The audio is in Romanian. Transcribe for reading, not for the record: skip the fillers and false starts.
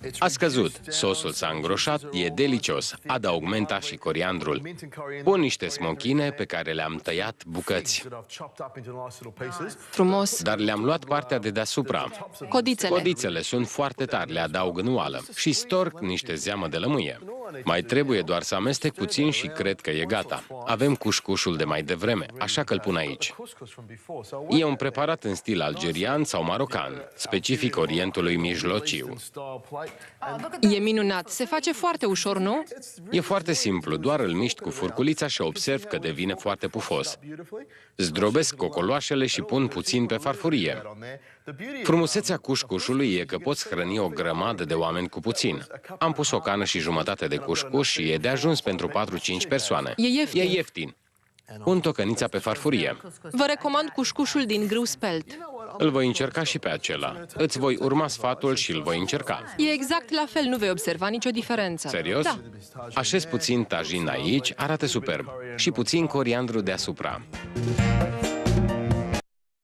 aici. A scăzut, sosul s-a îngroșat, e delicios. Adaug menta și coriandrul. Pun niște smochine pe care le-am tăiat bucăți. Frumos. Dar le-am luat partea de deasupra. Codițele. Codițele sunt foarte tari, le adaug în oală. Și storc niște zeamă de lămâie. Mai trebuie doar să amestec puțin și cred că e gata. Avem cușcușul de mai devreme, așa că îl pun aici. E un preparat în stil algerian sau marocan, specific Orientului Mijlociu. E minunat. Se face foarte ușor, nu? E foarte simplu, doar îl miști cu furculița și observ că devine foarte pufos. Zdrobesc cocoloașele și pun puțin pe farfurie. Frumusețea cușcușului e că poți hrăni o grămadă de oameni cu puțin. Am pus o cană și jumătate de cușcuș și e de ajuns pentru 4-5 persoane. E ieftin. E ieftin. Pun tocănița pe farfurie. Vă recomand cușcușul din grâu spelt. Îl voi încerca și pe acela. Îți voi urma sfatul și îl voi încerca. E exact la fel, nu vei observa nicio diferență. Serios? Da. Așez puțin tajin aici, arată superb. Și puțin coriandru deasupra.